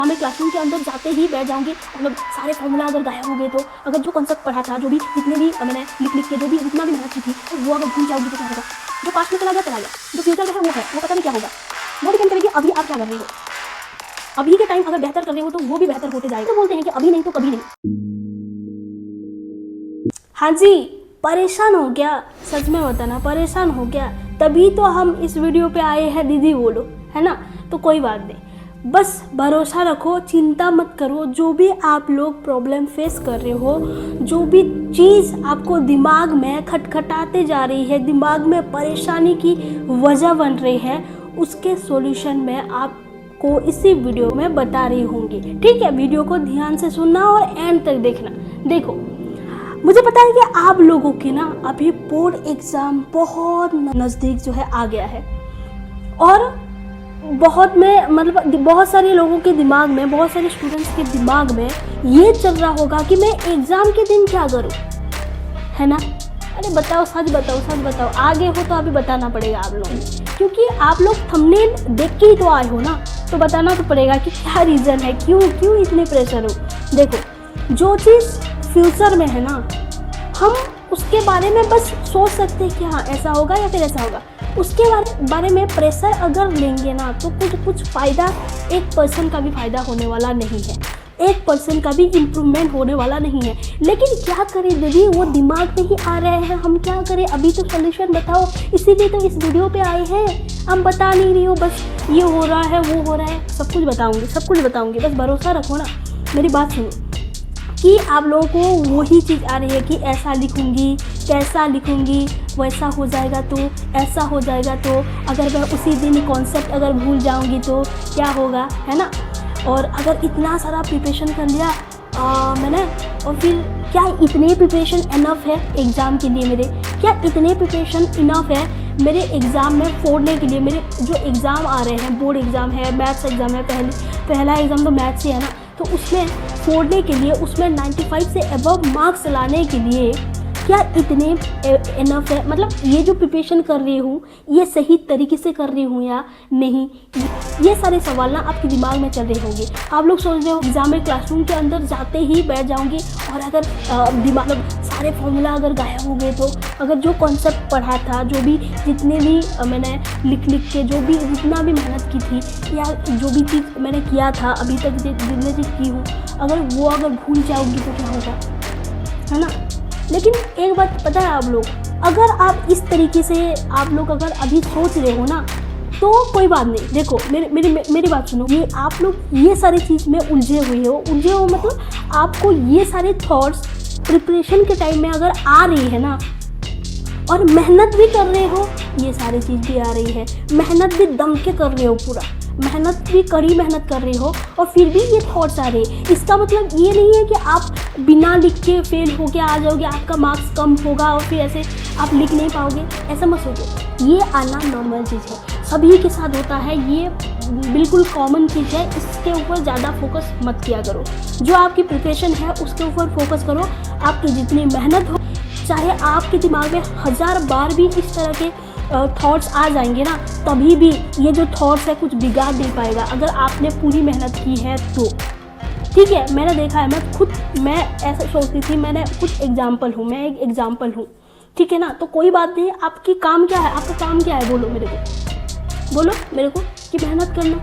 मैं क्लासरूम के अंदर जाते ही बैठ जाऊंगी, मतलब सारे फॉर्मूला अगर गायब हो गए तो, अगर जो कॉन्सेप्ट पढ़ा था, जो भी जितने भी मैंने लिख के जो भी जितना भी मेहनत की थी, तो वो अगर भूल जाऊंगी तो क्या होगा। जो पास्ट में चला गया, जो फ्यूचर में है वो पता नहीं क्या होगा। वो डिपेंड करेगी अभी आप क्या कर रहे हो। अभी के टाइम अगर बेहतर कर रहे हो तो वो भी बेहतर होते जाएगा। तो बोलते हैं कि अभी नहीं तो कभी नहीं। हाँ जी, परेशान हो क्या? सच में बताना, परेशान हो क्या? तभी तो हम इस वीडियो पे आए हैं दीदी बोलो, है ना। तो कोई बात नहीं, बस भरोसा रखो, चिंता मत करो। जो भी आप लोग प्रॉब्लम फेस कर रहे हो, जो भी चीज़ आपको दिमाग में खटखटाते जा रही है, दिमाग में परेशानी की वजह बन रही है, उसके सॉल्यूशन में आपको इसी वीडियो में बता रही होंगी। ठीक है, वीडियो को ध्यान से सुनना और एंड तक देखना। देखो, मुझे पता है कि आप लोगों के ना अभी बोर्ड एग्ज़ाम बहुत नज़दीक जो है आ गया है, और बहुत सारे लोगों के दिमाग में, बहुत सारे स्टूडेंट्स के दिमाग में ये चल रहा होगा कि मैं एग्ज़ाम के दिन क्या करूं, है ना। अरे बताओ, सच बताओ, आगे हो तो अभी बताना पड़ेगा आप लोगों को, क्योंकि आप लोग थंबनेल देख के ही तो आए हो ना, तो बताना तो पड़ेगा कि क्या रीज़न है, क्यों इतने प्रेशर हो। देखो, जो चीज़ फ्यूचर में है ना, हम उसके बारे में बस सोच सकते हैं कि हाँ ऐसा होगा या फिर ऐसा होगा। उसके बारे में प्रेशर अगर लेंगे ना तो कुछ फ़ायदा 1% का भी फ़ायदा होने वाला नहीं है, 1% का भी इम्प्रूवमेंट होने वाला नहीं है। लेकिन क्या करें दीदी, वो दिमाग में ही आ रहे हैं, हम क्या करें। अभी तो सोल्यूशन बताओ, इसीलिए तो इस वीडियो पे आए हैं। हम बता नहीं रही हो, बस ये हो रहा है, वो हो रहा है, सब कुछ बताऊँगी, बस भरोसा रखो ना, मेरी बात सुनो। कि आप लोगों को वही चीज़ आ रही है कि ऐसा लिखूँगी, कैसा लिखूँगी, वैसा हो जाएगा तो, ऐसा हो जाएगा तो, अगर मैं उसी दिन कॉन्सेप्ट अगर भूल जाऊँगी तो क्या होगा, है ना। और अगर इतना सारा प्रिपरेशन कर लिया मैंने, और फिर क्या इतने प्रिपरेशन इनफ है एग्ज़ाम के लिए मेरे? क्या इतने प्रिपरेशन इनफ है मेरे एग्ज़ाम में फोड़ने के लिए? मेरे जो एग्ज़ाम आ रहे हैं, बोर्ड एग्ज़ाम है, मैथ्स एग्ज़ाम है, पहला एग्ज़ाम तो मैथ्स ही है ना, तो उसमें फोड़ने के लिए, उसमें 95 से अबव मार्क्स लाने के लिए क्या इतने इनफ है? मतलब ये जो प्रिपरेशन कर रही हूँ, ये सही तरीके से कर रही हूँ या नहीं, ये सारे सवाल ना आपके दिमाग में चल रहे होंगे। आप लोग सोच रहे हो एग्ज़ाम में क्लासरूम के अंदर जाते ही बैठ जाऊँगी, और अगर दिमाग सारे फॉर्मूला अगर गायब हो गए तो, अगर जो कॉन्सेप्ट पढ़ा था, जो भी जितने भी मैंने लिख के जो भी जितना भी मेहनत की थी, या जो भी चीज़ मैंने किया था अभी तक जितने चीज़ की हूँ, अगर वो अगर भूल जाऊँगी तो क्या होगा, है ना। लेकिन एक बात पता है आप लोग, अगर आप इस तरीके से आप लोग अगर अभी सोच रहे हो ना, तो कोई बात नहीं। देखो, मेरी बात सुनो, ये आप लोग ये सारी चीज़ में उलझे हुए हो मतलब आपको ये सारे थॉट्स प्रिपरेशन के टाइम में अगर आ रही है ना, और मेहनत भी कर रहे हो, ये सारी चीज़ भी आ रही है, मेहनत भी दम के कर रहे हो, पूरा कड़ी मेहनत कर रहे हो, और फिर भी ये थॉट्स आ रहे हैं, इसका मतलब ये नहीं है कि आप बिना लिख के फेल हो के आ जाओगे, आपका मार्क्स कम होगा और फिर ऐसे आप लिख नहीं पाओगे, ऐसा मत सोचो। ये आना नॉर्मल चीज़ है, सभी के साथ होता है, ये बिल्कुल कॉमन चीज़ है, इसके ऊपर ज़्यादा फोकस मत किया करो। जो आपकी प्रिपरेशन है उसके ऊपर फोकस करो। आपकी जितनी मेहनत हो, चाहे आपके दिमाग में 1000 बार भी इस तरह के थॉट्स आ जाएंगे ना, तभी भी ये जो थॉट्स है कुछ बिगाड़ नहीं पाएगा, अगर आपने पूरी मेहनत की है तो। ठीक है, मैंने देखा है, मैं ऐसा सोचती थी, मैं एक एग्जाम्पल हूँ, ठीक है ना। तो कोई बात नहीं, आपका काम क्या है, बोलो मेरे को कि मेहनत करना,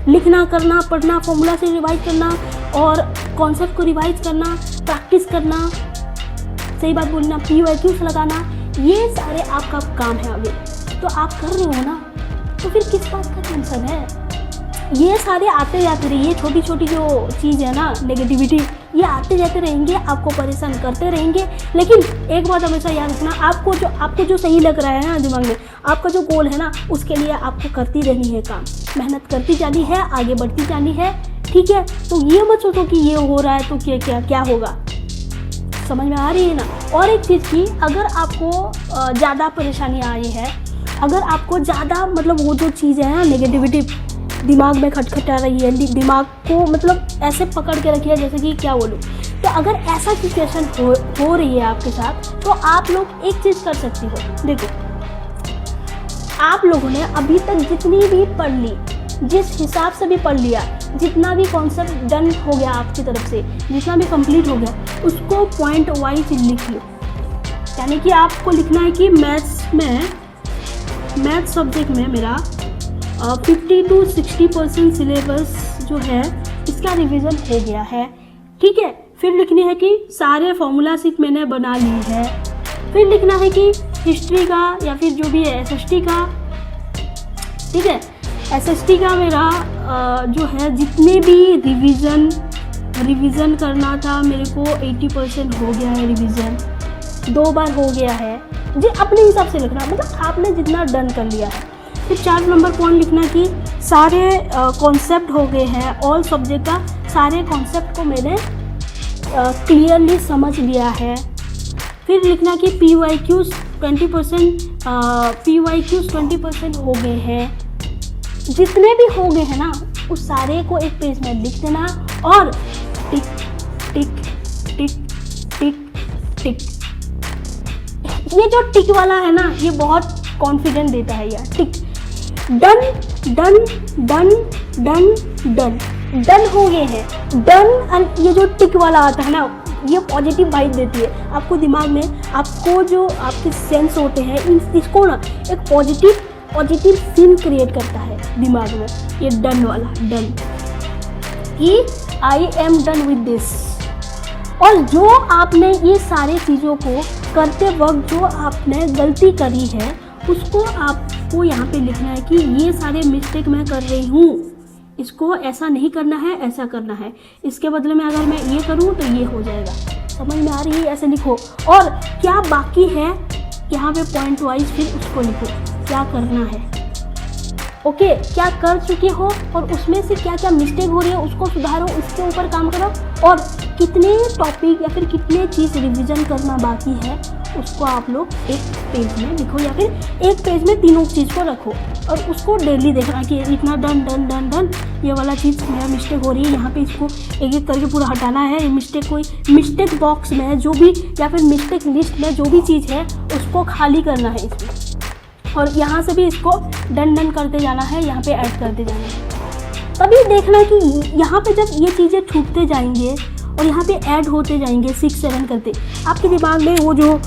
लिखना करना, पढ़ना, फॉर्मूला से रिवाइज करना, और कॉन्सेप्ट को रिवाइज करना, प्रैक्टिस करना, सही बात बोलना, PYQs लगाना, ये सारे आपका काम है अभी, तो आप कर रहे हो ना, तो फिर किस बात का टेंशन है। ये सारे आते जाते रहिए, ये छोटी छोटी जो चीज़ है ना, नेगेटिविटी, ये आते जाते रहेंगे, आपको परेशान करते रहेंगे। लेकिन एक बात हमेशा याद रखना, आपको जो सही लग रहा है ना दिमाग में, आपका जो गोल है ना, उसके लिए आपको करती रहनी है काम, मेहनत करती जानी है, आगे बढ़ती जानी है, ठीक है। तो ये मत सोचो कि ये हो रहा है तो क्या होगा, समझ में आ रही है ना। और एक चीज़ की, अगर आपको ज़्यादा परेशानी आ रही है, अगर आपको ज़्यादा मतलब वो जो चीज़ है ना, नेगेटिविटी दिमाग में खटखटा रही है, दिमाग को मतलब ऐसे पकड़ के रखी है जैसे कि क्या बोलूँ, तो अगर ऐसा सिचुएशन हो रही है आपके साथ, तो आप लोग एक चीज़ कर सकती हो। देखो, आप लोगों ने अभी तक जितनी भी पढ़ ली, जिस हिसाब से भी पढ़ लिया, जितना भी कॉन्सेप्ट डन हो गया आपकी तरफ से, जितना भी कंप्लीट हो गया, उसको पॉइंट वाइज लिख लो। यानी कि आपको लिखना है कि मैथ सब्जेक्ट में मेरा 50 to 60% सिलेबस जो है इसका रिवीजन हो गया है, ठीक है। फिर लिखनी है कि सारे फॉर्मूला शीट मैंने बना ली है। फिर लिखना है कि हिस्ट्री का या फिर जो भी है एसएसटी का, ठीक है, एसएसटी का मेरा जो है जितने भी रिवीजन करना था मेरे को 80% हो गया है, रिवीजन 2 बार हो गया है जी। अपने हिसाब से लिखना, मतलब आपने जितना डन कर लिया है। फिर 4 नंबर पॉइंट लिखना कि सारे कॉन्सेप्ट हो गए हैं, ऑल सब्जेक्ट का सारे कॉन्सेप्ट को मैंने क्लियरली समझ लिया है। फिर लिखना कि PYQs 20% हो गए हैं। जितने भी हो गए हैं ना उस सारे को एक पेज में लिख देना और टिक टिक टिक टिक टिक। ये जो टिक वाला है ना ये बहुत कॉन्फिडेंट देता है यार। Tick, done done done done done done हो गए हैं, डन। एंड ये जो टिक वाला आता है ना ये पॉजिटिव वाइब देती है आपको दिमाग में, आपको जो आपके सेंस होते हैं इसको ना एक पॉजिटिव सीन क्रिएट करता है दिमाग में। ये डन वाला, डन कि I am done with this. और जो आपने ये सारे चीज़ों को करते वक्त जो आपने गलती करी है उसको आपको यहाँ पे लिखना है कि ये सारे मिस्टेक मैं कर रही हूँ, इसको ऐसा नहीं करना है, ऐसा करना है, इसके बदले में अगर मैं ये करूँ तो ये हो जाएगा। समझ में आ रही है? ऐसे लिखो। और क्या बाकी है यहाँ पे पॉइंट वाइज फिर उसको लिखो, क्या करना है, ओके क्या कर चुके हो और उसमें से क्या क्या मिस्टेक हो रही है उसको सुधारो, उसके ऊपर काम करो। और कितने टॉपिक या फिर कितने चीज़ रिवीजन करना बाकी है उसको आप लोग एक पेज में लिखो या फिर एक पेज में तीनों चीज़ को रखो और उसको डेली देखना कि इतना डन डन डन डन, ये वाला चीज़ मेरा मिस्टेक हो रही है, यहाँ पे इसको एक एक करके पूरा हटाना है। मिस्टेक कोई मिस्टेक बॉक्स में जो भी या फिर मिस्टेक लिस्ट में जो भी चीज़ है उसको खाली करना है इसमें, और यहाँ से भी इसको डन डन करते जाना है, यहाँ पे ऐड करते जाना है। तभी देखना कि यहाँ पे जब ये चीज़ें छूटते जाएंगे और यहाँ पे ऐड होते जाएंगे 6 7 करते, आपके दिमाग में वो जो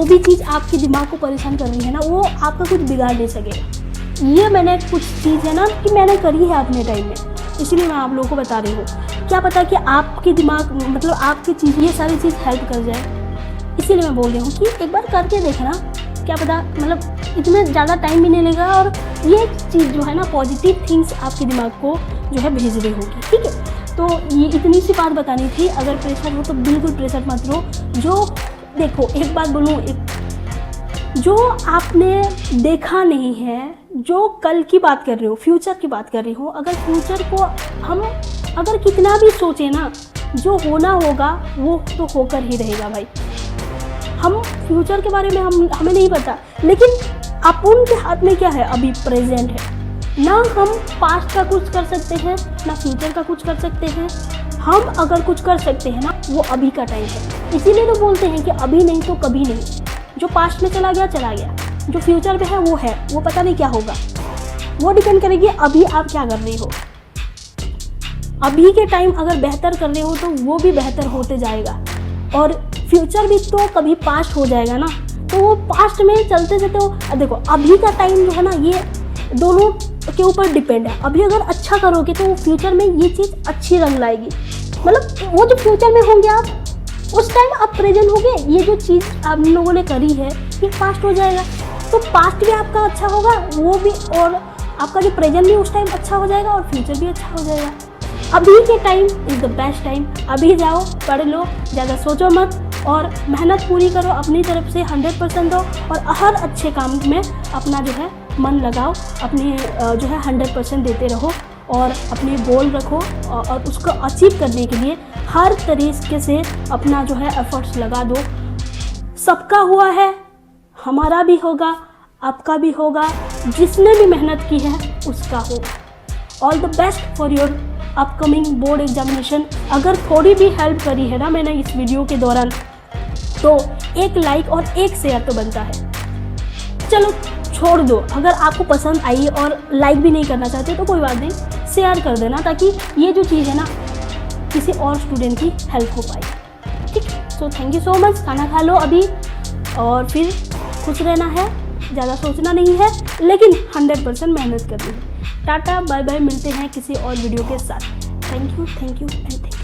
भी चीज़ आपके दिमाग को परेशान कर रही है ना वो आपका कुछ बिगाड़ नहीं सकेगा। ये मैंने कुछ चीज़ है ना कि मैंने करी है अपने टाइम में, इसीलिए मैं आप लोगों को बता रही हूँ। क्या पता कि आपके दिमाग मतलब आपकी चीज़ ये सारी चीज़ हेल्प कर जाए, इसीलिए मैं बोल रही हूँ कि एक बार करके देखना, क्या पता मतलब इतना ज़्यादा टाइम भी नहीं लगेगा और ये चीज़ जो है ना पॉजिटिव थिंग्स आपके दिमाग को जो है भेज रही होगी, ठीक है। तो ये इतनी सी बात बतानी थी। अगर प्रेशर हो तो बिल्कुल प्रेशर मत लो। जो देखो एक बात बोलूँ, जो आपने देखा नहीं है, जो कल की बात कर रहे हो, फ्यूचर की बात कर रही हो, अगर फ्यूचर को हम अगर कितना भी सोचें ना, जो होना होगा वो तो होकर ही रहेगा भाई। हम फ्यूचर के बारे में हमें नहीं पता, लेकिन अपन के हाथ में क्या है, अभी प्रेजेंट है ना। हम पास्ट का कुछ कर सकते हैं ना फ्यूचर का कुछ कर सकते हैं। हम अगर कुछ कर सकते हैं ना वो अभी का टाइम है। इसीलिए तो बोलते हैं कि अभी नहीं तो कभी नहीं। जो पास्ट में चला गया, जो फ्यूचर में है वो पता नहीं क्या होगा। वो डिपेंड करेगी अभी आप क्या कर रहे हो। अभी के टाइम अगर बेहतर कर रहे हो तो वो भी बेहतर होते जाएगा, और फ्यूचर भी तो कभी पास्ट हो जाएगा ना, तो वो पास्ट में चलते चलते देखो अभी का टाइम जो है ना ये दोनों के ऊपर डिपेंड है। अभी अगर अच्छा करोगे तो फ्यूचर में ये चीज़ अच्छी रंग लाएगी। मतलब वो जो फ्यूचर में होंगे आप, उस टाइम आप प्रेजेंट होगे, ये जो चीज़ आप लोगों ने करी है ये पास्ट हो जाएगा, तो पास्ट भी आपका अच्छा होगा वो भी, और आपका जो प्रेजेंट भी उस टाइम अच्छा हो जाएगा और फ्यूचर भी अच्छा हो जाएगा। अभी के time is the best time. अभी जाओ, पढ़ लो, ज़्यादा सोचो मत और मेहनत पूरी करो, अपनी तरफ से 100% दो और हर अच्छे काम में अपना जो है मन लगाओ, अपनी जो है 100% देते रहो और अपने गोल रखो और उसको अचीव करने के लिए हर तरीके से अपना जो है एफर्ट्स लगा दो। सबका हुआ है, हमारा भी होगा, आपका भी होगा, जिसने भी मेहनत की है उसका होगा। All the best for your upcoming board examination. अगर थोड़ी भी हेल्प करी है ना मैंने इस वीडियो के दौरान, तो एक लाइक और एक शेयर तो बनता है। चलो छोड़ दो, अगर आपको पसंद आई और लाइक भी नहीं करना चाहते तो कोई बात नहीं, शेयर कर देना, ताकि ये जो चीज़ है ना किसी और स्टूडेंट की हेल्प हो पाए। ठीक, so thank you so much. खाना खा लो अभी और फिर खुश रहना है, ज़्यादा सोचना नहीं है, लेकिन 100% मेहनत करनी है। टाटा बाय बाय, मिलते हैं किसी और वीडियो के साथ। Thank you and thank you.